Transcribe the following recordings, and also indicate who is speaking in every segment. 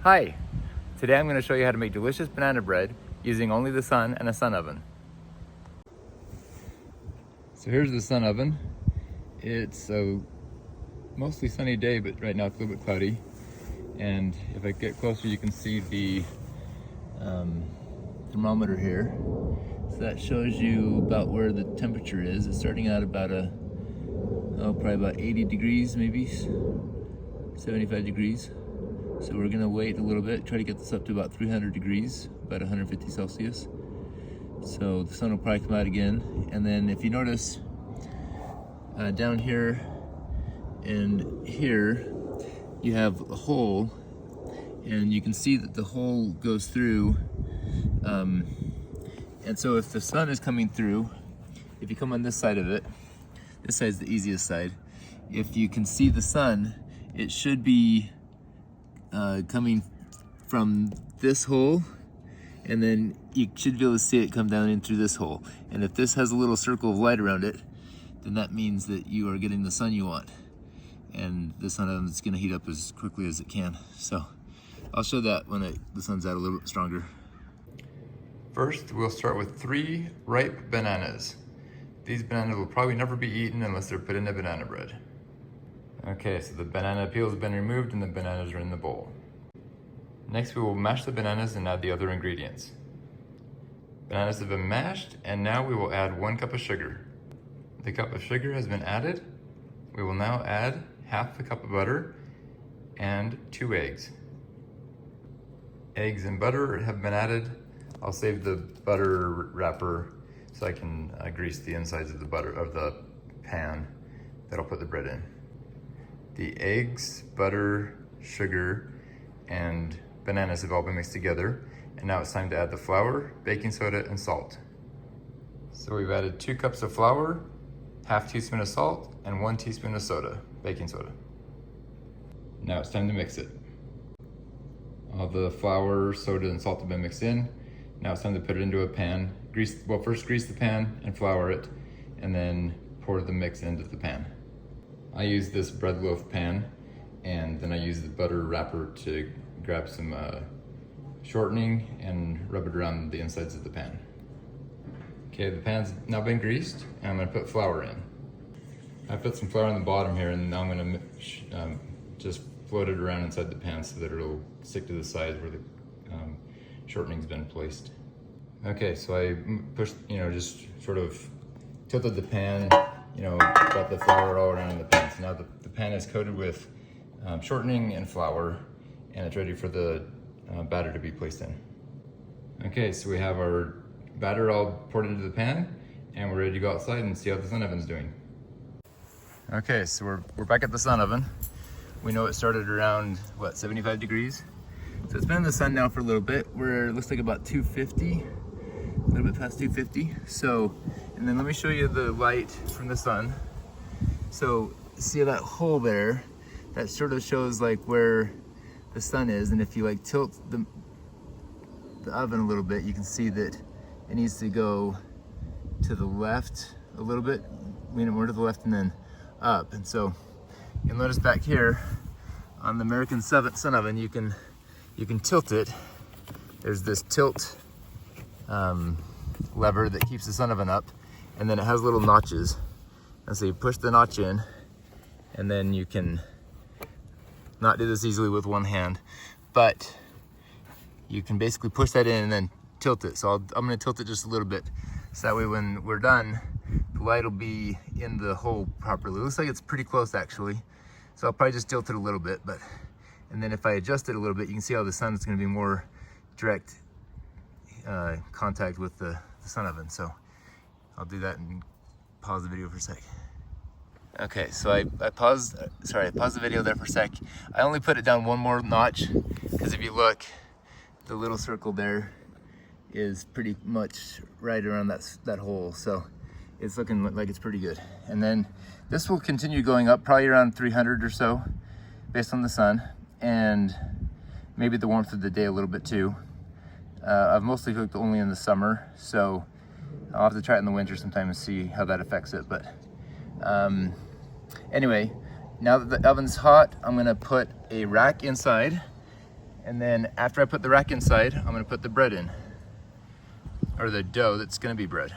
Speaker 1: Hi! Today I'm going to show you how to make delicious banana bread using only the sun and a sun oven. So here's the sun oven. It's a mostly sunny day, but right now it's a little bit cloudy. And if I get closer, you can see the thermometer here. So that shows you about where the temperature is. It's starting out about probably about 80 degrees, maybe 75 degrees. So we're gonna wait a little bit, try to get this up to about 300 degrees, about 150 Celsius. So the sun will probably come out again. And then if you notice, down here and here, you have a hole, and you can see that the hole goes through. And so if the sun is coming through, if you come on this side of it, this side's the easiest side. If you can see the sun, it should be coming from this hole, and then you should be able to see it come down in through this hole. And if this has a little circle of light around it, then that means that you are getting the sun you want. And the sun is going to heat up as quickly as it can. So I'll show that when the sun's out a little bit stronger. First, we'll start with 3 ripe bananas. These bananas will probably never be eaten unless they're put into banana bread. Okay, so the banana peel has been removed and the bananas are in the bowl. Next, we will mash the bananas and add the other ingredients. Bananas have been mashed, and now we will add 1 cup of sugar. The cup of sugar has been added. We will now add half a cup of butter and 2 eggs. Eggs and butter have been added. I'll save the butter wrapper so I can grease the insides of the pan that I'll put the bread in. The eggs, butter, sugar, and bananas have all been mixed together, and now it's time to add the flour, baking soda, and salt. So we've added 2 cups of flour, half teaspoon of salt, and 1 teaspoon of soda, baking soda. Now it's time to mix it. All the flour, soda, and salt have been mixed in. Now it's time to put it into a pan. First grease the pan and flour it, and then pour the mix into the pan. I use this bread loaf pan, and then I use the butter wrapper to grab some shortening and rub it around the insides of the pan. Okay, the pan's now been greased, and I'm gonna put flour in. I put some flour on the bottom here, and now I'm gonna just float it around inside the pan so that it'll stick to the sides where the shortening's been placed. Okay, so I pushed, just sort of tilted the pan, got the flour all around the pan. So now the pan is coated with shortening and flour, and it's ready for the batter to be placed in. Okay, so we have our batter all poured into the pan, and we're ready to go outside and see how the sun oven's doing. Okay, so we're back at the sun oven. We know it started around, 75 degrees? So it's been in the sun now for a little bit. It looks like about 250, a little bit past 250. So, and then let me show you the light from the sun. So see that hole there? That sort of shows like where the sun is. And if you tilt the oven a little bit, you can see that it needs to go to the left a little bit, more to the left and then up. And so you'll notice back here on the American sun oven, you can tilt it. There's this tilt lever that keeps the sun oven up, and then it has little notches. And so you push the notch in, and then you can not do this easily with one hand, but you can basically push that in and then tilt it. So I'm gonna tilt it just a little bit, so that way when we're done, the light will be in the hole properly. It looks like it's pretty close actually. So I'll probably just tilt it a little bit, and then if I adjust it a little bit, you can see how the sun is gonna be more direct contact with the sun oven. So I'll do that and pause the video for a sec. Okay, so I paused the video there for a sec. I only put it down 1 more notch, because if you look, the little circle there is pretty much right around that hole. So it's looking like it's pretty good. And then this will continue going up probably around 300 or so based on the sun, and maybe the warmth of the day a little bit too. I've mostly cooked only in the summer, so I'll have to try it in the winter sometime and see how that affects it. But anyway, now that the oven's hot, I'm gonna put a rack inside And then after I put the rack inside, I'm gonna put the bread in, or the dough that's gonna be bread.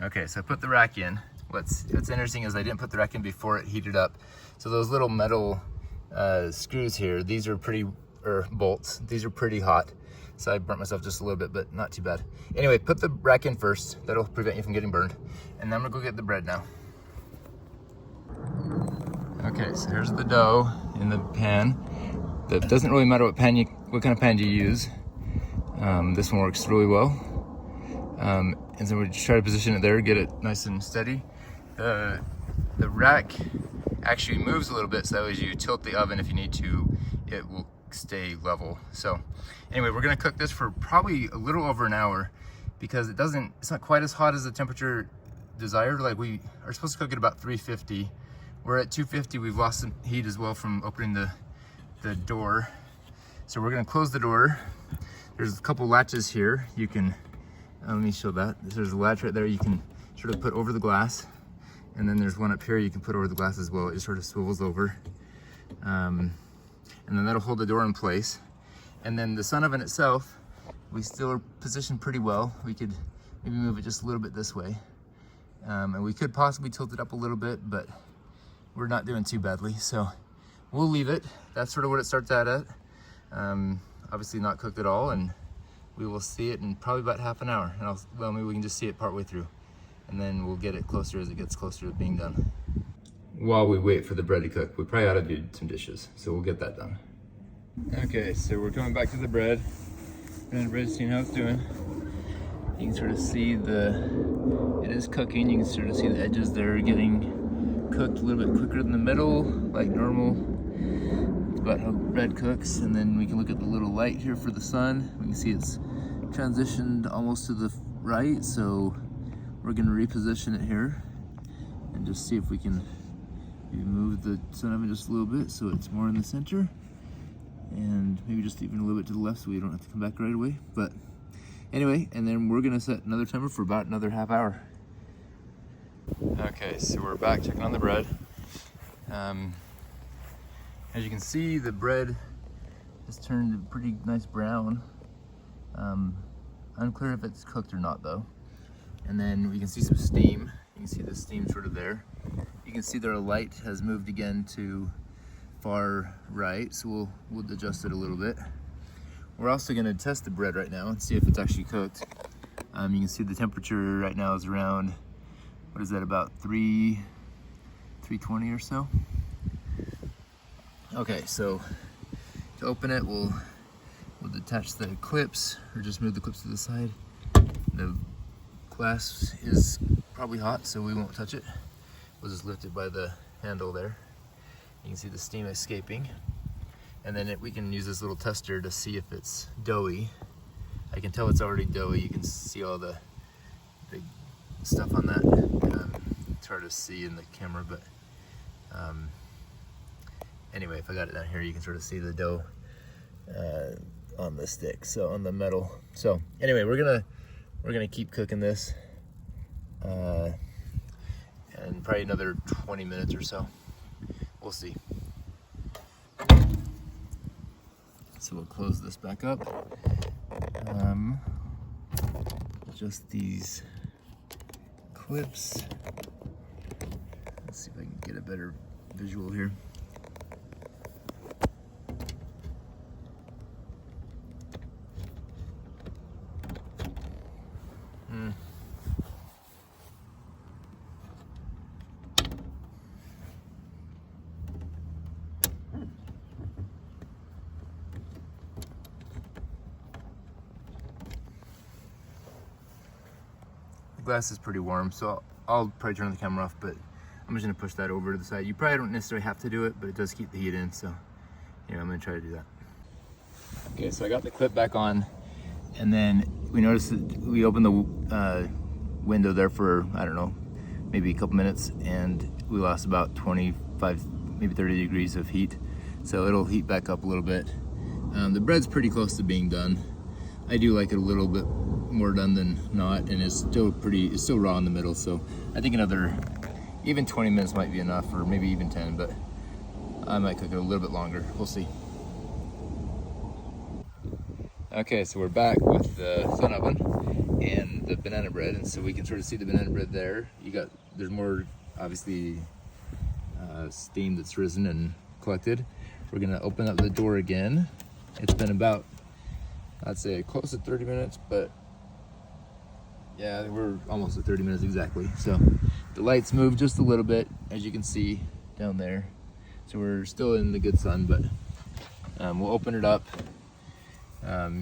Speaker 1: Okay, so I put the rack in. What's interesting is I didn't put the rack in before it heated up. So those little metal screws here, these are bolts, these are pretty hot. So I burnt myself just a little bit, but not too bad. Anyway, put the rack in first. That'll prevent you from getting burned. And then I'm gonna go get the bread now. Okay, so here's the dough in the pan. It doesn't really matter what kind of pan you use. This one works really well. And so we just try to position it there, get it nice and steady. The rack actually moves a little bit, so that way as you tilt the oven if you need to, it will stay level. So anyway, we're gonna cook this for probably a little over an hour because it's not quite as hot as the temperature desired. Like, we are supposed to cook at about 350. We're at 250. We've lost some heat as well from opening the door. So we're gonna close the door. There's a couple latches here. You can, let me show that. There's a latch right there you can sort of put over the glass. And then there's one up here you can put over the glass as well. It sort of swivels over. And then that'll hold the door in place. And then the sun oven itself, we still are positioned pretty well. We could maybe move it just a little bit this way. And we could possibly tilt it up a little bit, but we're not doing too badly. So we'll leave it. That's sort of what it starts out at. Obviously not cooked at all, and we will see it in probably about half an hour. And well, maybe we can just see it partway through, and then we'll get it closer as it gets closer to being done. While we wait for the bread to cook, we probably ought to do some dishes, so we'll get that done. Okay, so we're coming back to the bread. Bread, seeing how it's doing. You can sort of see it is cooking. You can sort of see the edges there getting cooked a little bit quicker than the middle, like normal. It's about how bread cooks. And then we can look at the little light here for the sun. We can see it's transitioned almost to the right, so we're gonna reposition it here and just see if we can move the sun oven just a little bit so it's more in the center, and maybe just even a little bit to the left so we don't have to come back right away. But anyway, and then we're gonna set another timer for about another half hour. Okay, so we're back checking on the bread. As you can see, the bread has turned a pretty nice brown. Unclear if it's cooked or not though. And then we can see some steam. You can see the steam sort of there. You can see their light has moved again to far right, so we'll adjust it a little bit. We're also gonna test the bread right now and see if it's actually cooked. You can see the temperature right now is around, what is that, about 320 or so. Okay, so to open it, we'll detach the clips, or just move the clips to the side. The glass is probably hot, so we won't touch it. We'll just lift it by the handle there. You can see the steam escaping. And then we can use this little tester to see if it's doughy. I can tell it's already doughy. You can see all the big stuff on that. It's hard to see in the camera, but anyway, if I got it down here, you can sort of see the dough on the stick, so on the metal. So anyway, we're gonna keep cooking this, and probably another 20 minutes or so. We'll see. So we'll close this back up. Just these clips. Let's see if I can get a better visual here. Glass is pretty warm, so I'll probably turn the camera off, but I'm just gonna push that over to the side. You probably don't necessarily have to do it, but it does keep the heat in, so yeah, I'm gonna try to do that. Okay, so I got the clip back on, and then we noticed that we opened the window there for, I don't know, maybe a couple minutes, and we lost about 25, maybe 30 degrees of heat. So it'll heat back up a little bit. The bread's pretty close to being done. I do like it a little bit more done than not, and it's still raw in the middle, so I think another even 20 minutes might be enough, or maybe even 10, but I might cook it a little bit longer. We'll see. Okay, so we're back with the sun oven and the banana bread, and so we can sort of see the banana bread there. There's more, obviously, steam that's risen and collected. We're gonna open up the door again. It's been about, I'd say, close to 30 minutes, but yeah, we're almost at 30 minutes exactly. So the lights move just a little bit, as you can see down there. So we're still in the good sun, but we'll open it up.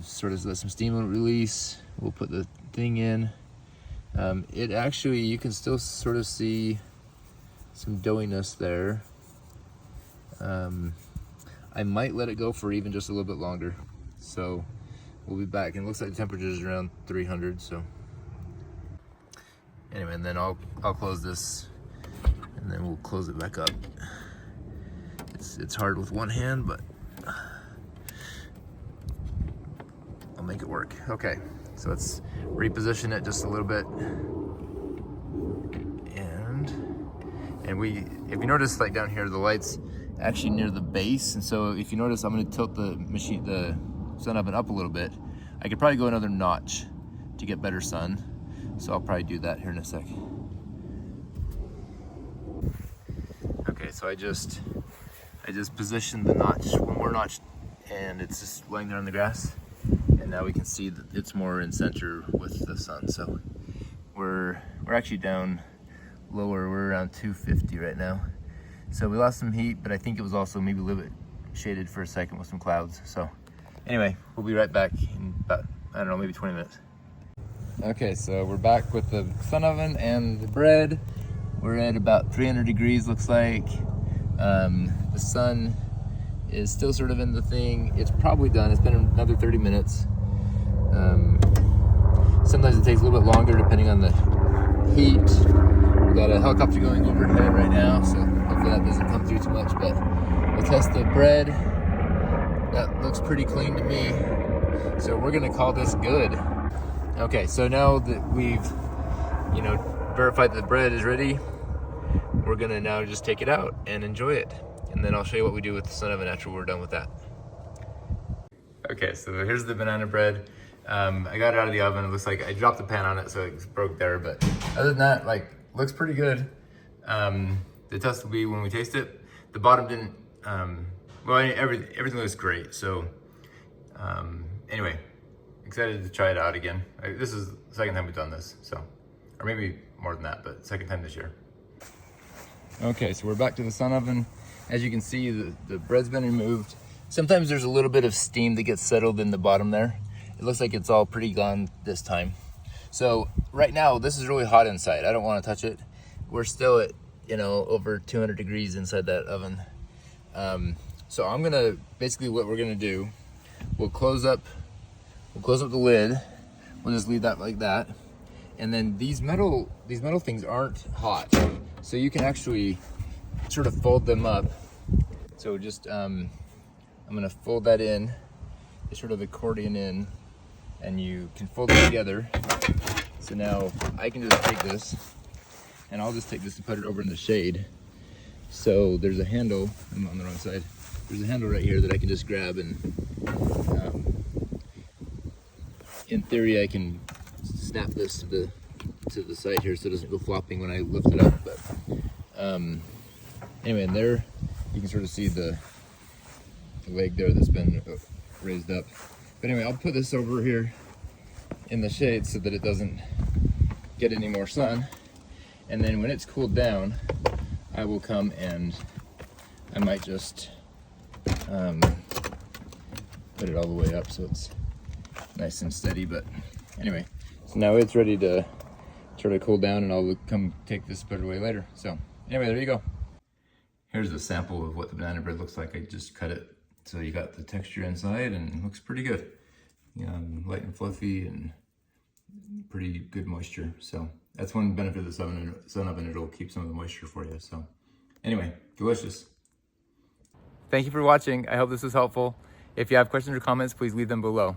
Speaker 1: Sort of let some steam release. We'll put the thing in. It actually, you can still sort of see some doughiness there. I might let it go for even just a little bit longer. So we'll be back, and it looks like the temperature is around 300. So anyway, and then I'll close this, and then we'll close it back up. It's hard with one hand, but I'll make it work. Okay, so let's reposition it just a little bit. And if you notice, like down here, the light's actually near the base. And so if you notice, I'm gonna tilt the sun oven up a little bit. I could probably go another notch to get better sun. So I'll probably do that here in a sec. Okay, so I just positioned the notch, one more notch, and it's just laying there on the grass. And now we can see that it's more in center with the sun. So we're actually down lower. We're around 250 right now. So we lost some heat, but I think it was also maybe a little bit shaded for a second with some clouds. So anyway, we'll be right back in about, I don't know, maybe 20 minutes. Okay, so we're back with the sun oven and the bread. We're at about 300 degrees, looks like. The sun is still sort of in the thing. It's probably done. It's been another 30 minutes. Sometimes it takes a little bit longer depending on the heat. We've got a helicopter going overhead right now, so hopefully that doesn't come through too much, but we'll test the bread. That looks pretty clean to me. So we're gonna call this good. Okay, so now that we've, verified that the bread is ready, we're gonna now just take it out and enjoy it. And then I'll show you what we do with the sun oven after we're done with that. Okay, so here's the banana bread. I got it out of the oven. It looks like I dropped the pan on it, so it broke there. But other than that, looks pretty good. The test will be when we taste it. The bottom didn't, everything looks great. So anyway, excited to try it out again. This is the second time we've done this, so, or maybe more than that, but second time this year. Okay, so we're back to the sun oven. As you can see, the bread's been removed. Sometimes there's a little bit of steam that gets settled in the bottom there. It looks like it's all pretty gone this time. So right now, this is really hot inside. I don't want to touch it. We're still at, over 200 degrees inside that oven. So I'm gonna, basically what we're gonna do, we'll close up the lid. We'll just leave that like that. And then these metal things aren't hot. So you can actually sort of fold them up. So just, I'm gonna fold that in. It's sort of accordion in, and you can fold it together. So now I can just take this, and I'll just take this and put it over in the shade. So there's a handle, I'm on the wrong side. There's a handle right here that I can just grab, and in theory I can snap this to the side here so it doesn't go flopping when I lift it up. But anyway, and there you can sort of see the leg there that's been raised up. But anyway, I'll put this over here in the shade so that it doesn't get any more sun. And then when it's cooled down, I will come and I might just put it all the way up so it's nice and steady. But anyway, so now it's ready to sort of cool down, and I'll come take this bread away later. So anyway, there you go. Here's a sample of what the banana bread looks like. I just cut it so you got the texture inside, and it looks pretty good. Light and fluffy and pretty good moisture. So that's one benefit of the sun oven. It'll keep some of the moisture for you. So anyway, delicious. Thank you for watching. I hope this was helpful. If you have questions or comments, please leave them below.